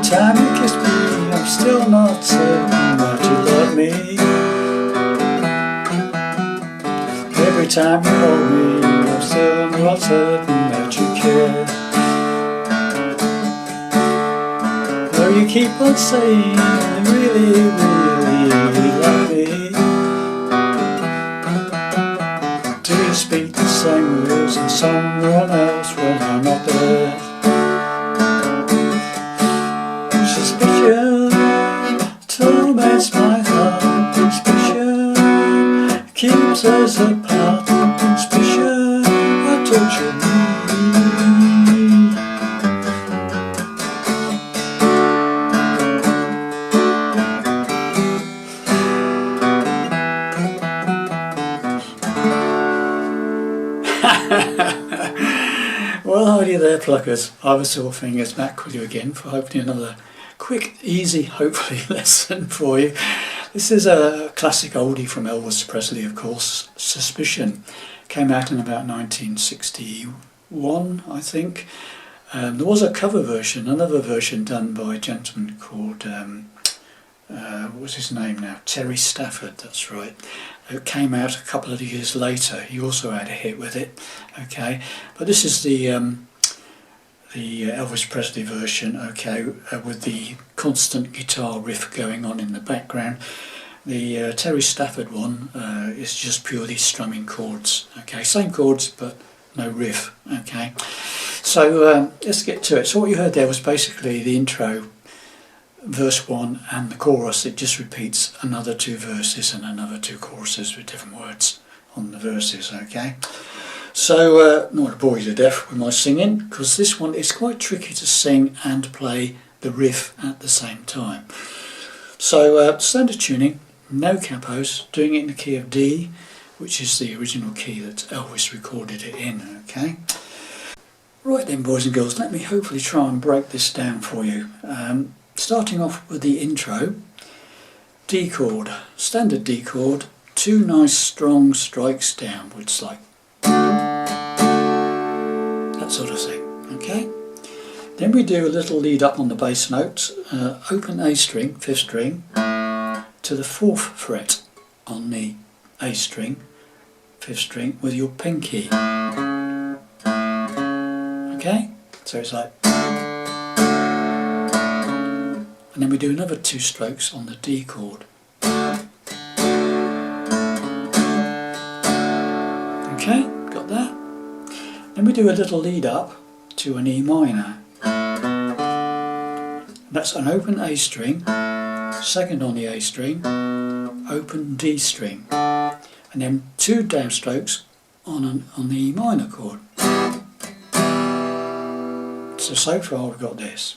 time you kiss me, I'm still not certain that you love me. Every time you hold me, I'm still not certain that you care. Though you keep on saying you really, really love me, do you speak the same words as someone else when I'm not there? Suspicion torments my heart. Suspicion keeps us apart. Suspicion, I torture me. Well, howdy there, pluckers. I was Silver Fingers back with you again for hopefully another quick, easy, hopefully lesson for you. This is a classic oldie from Elvis Presley, of course. Suspicion came out in about 1961, I think. There was a cover version, another version done by a gentleman called what was his name now? Terry Stafford, that's right. It came out a couple of years later. He also had a hit with it. Okay, but this is the Elvis Presley version. Okay, with the constant guitar riff going on in the background. The Terry Stafford one is just purely strumming chords. Okay, same chords but no riff. Okay, so let's get to it. So what you heard there was basically the intro, verse 1, and the chorus. It just repeats another two verses and another two choruses with different words on the verses. Okay, so not to bore you to death with my singing, because this one is quite tricky to sing and play the riff at the same time. So standard tuning, no capos, doing it in the key of D, which is the original key that Elvis recorded it in. Okay, right then, boys and girls, let me hopefully try and break this down for you. Starting off with the intro, D chord, standard D chord, two nice strong strikes downwards, like that sort of thing. Okay, then we do a little lead up on the bass notes, open A string, 5th string, to the 4th fret on the A string, 5th string, with your pinky. Okay, so it's like, and then we do another two strokes on the D chord. Okay, got that? Then we do a little lead up to an E minor. That's an open A string, second on the A string, open D string, and then two downstrokes on the E minor chord. So far we've got this.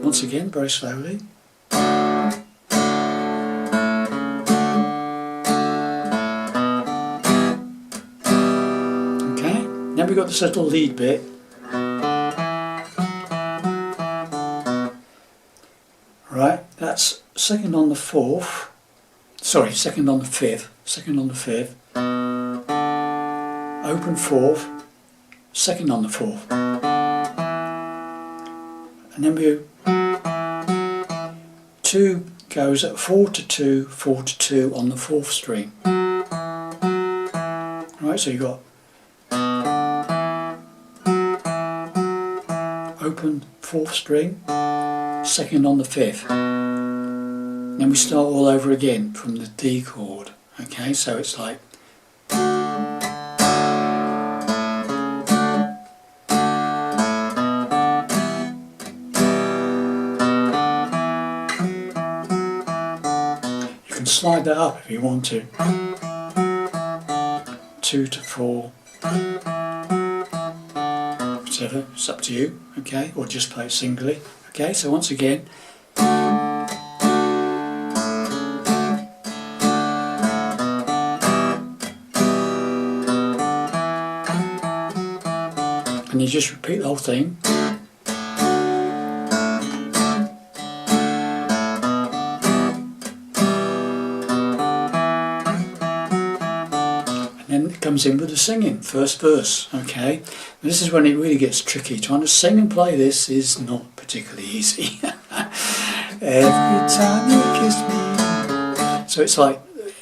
Once again, very slowly. Okay, then we've got this little lead bit. Right, that's second on the 4th, sorry, second on the 5th, open 4th, second on the 4th. And then we 2 goes at 4 to 2, 4 to 2 on the 4th string. Right, so you've got open 4th string, second on the 5th. Then we start all over again from the D chord. Okay, so it's like, slide that up if you want to. 2 to 4, whichever, it's up to you. Okay, or just play it singly. Okay, so once again, and you just repeat the whole thing. lead comes in with the singing, first verse, okay? This is when it really gets tricky. Trying to sing and play this is not particularly easy. Every time you kiss me. So it's like,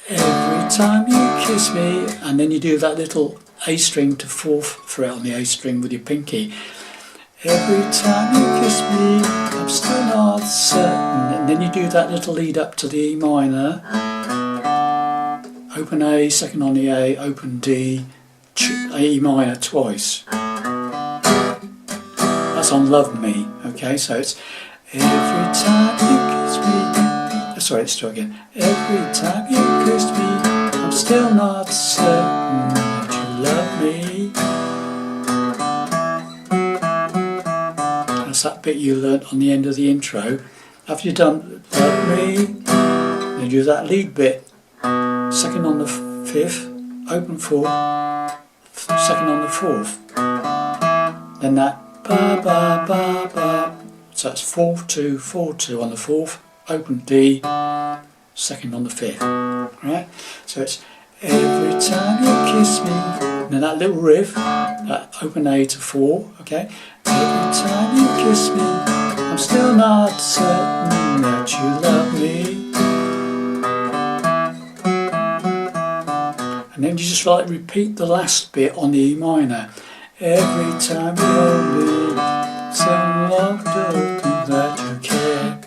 every time you kiss me, and then you do that little A string to 4th fret on the A string with your pinky. Every time you kiss me, I'm still not certain. And then you do that little lead up to the E minor. Open A, second on the A, open D, E minor twice. That's on Love Me, okay? So it's every time you kiss me. Sorry, let's try again. Every time you kiss me, I'm still not certain that you love me. That's that bit you learnt on the end of the intro. After you've done Love Me, then do that lead bit. Second on the 5th, open 4th, second on the 4th. Then that ba ba ba ba. So that's 4-2, 4-2 on the 4th, open D, second on the 5th. Right? So it's every time you kiss me. Then that little riff, that open A to 4, okay? Every time you kiss me, I'm still not certain that you love me. And then you just like repeat the last bit on the E minor. Every time you hold me, some love that you care.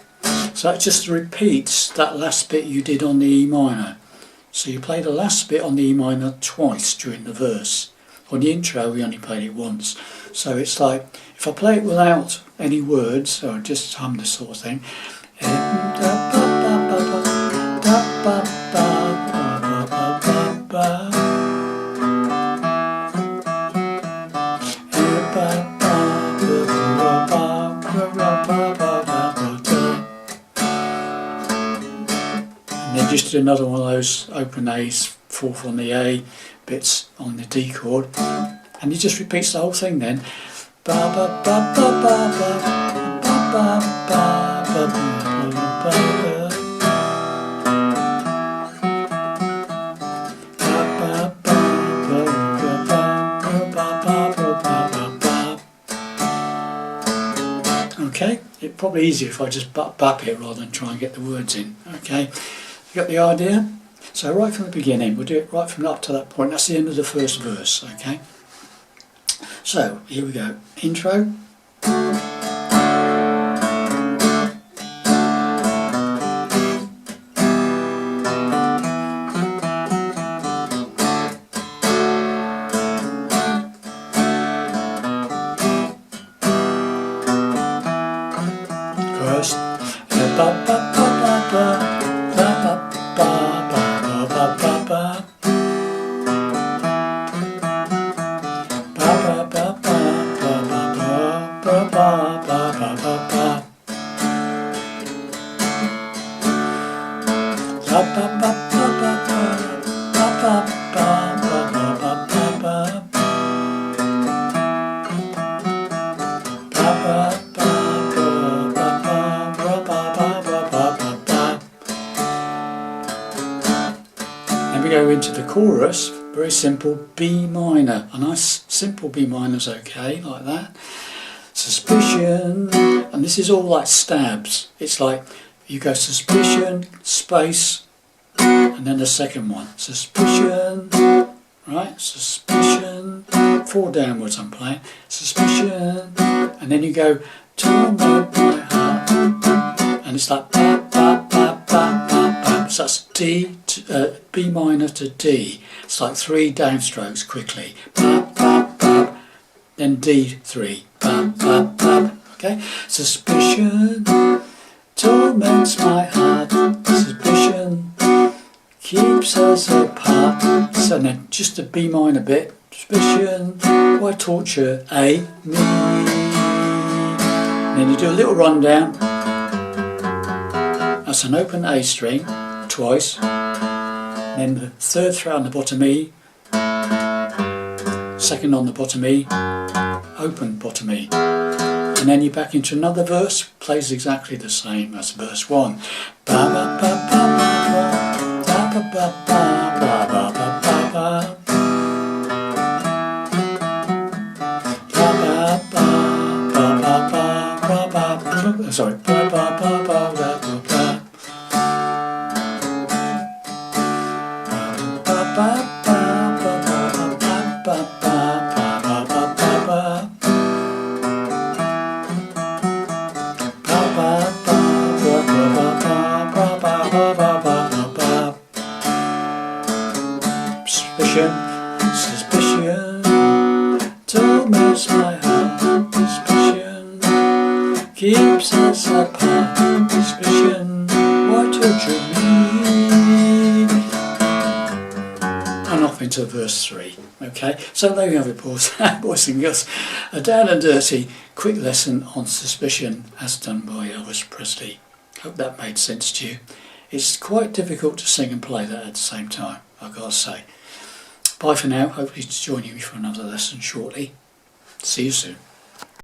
So that just repeats that last bit you did on the E minor. So you play the last bit on the E minor twice during the verse. On the intro we only played it once. So it's like, if I play it without any words, or just hum this sort of thing. And then just do another one of those open A's, 4th on the A, bits on the D chord, and he just repeats the whole thing then. Ba ba ba ba ba ba ba ba ba ba ba. Okay, it's probably easier if I just bap it rather than try and get the words in. Okay, you got the idea? So right from the beginning, we'll do it right from up to that point. That's the end of the first verse. Okay. So here we go. Intro. First. Then we go into the chorus, very simple, B minor. A nice simple B minor's okay, like that. Suspicion, and this is all like stabs. It's like you go suspicion, space, and then the second one. Suspicion, right? Suspicion, 4 downwards I'm playing. Suspicion, and then you go torment my heart, and it's like ba ba ba ba ba ba. So that's D to, B minor to D. It's like 3 downstrokes quickly. Ba ba ba. Then D3. Ba ba ba. Okay. Suspicion torments my heart. Suspicion keeps us apart. So then just a B minor bit. Suspicion, why torture me? And then you do a little rundown. That's an open A string twice. Then the 3rd fret on the bottom E. 2nd on the bottom E. Open bottom E. And then you're back into another verse, plays exactly the same as verse 1. Ba ba ba ba ba ba ba ba ba ba ba ba ba. sorry. Ba ba ba ba ba ba ba. Ba ba ba ba ba ba ba ba ba ba ba. Suspicion, suspicion, torments my heart. Suspicion keeps us apart. Suspicion, why torture me? And off into verse 3. Okay, so there you have it, boys, boys and girls. A down and dirty, quick lesson on suspicion as done by Elvis Presley. Hope that made sense to you. It's quite difficult to sing and play that at the same time, I've got to say. Bye for now, hopefully to join you for another lesson shortly. See you soon.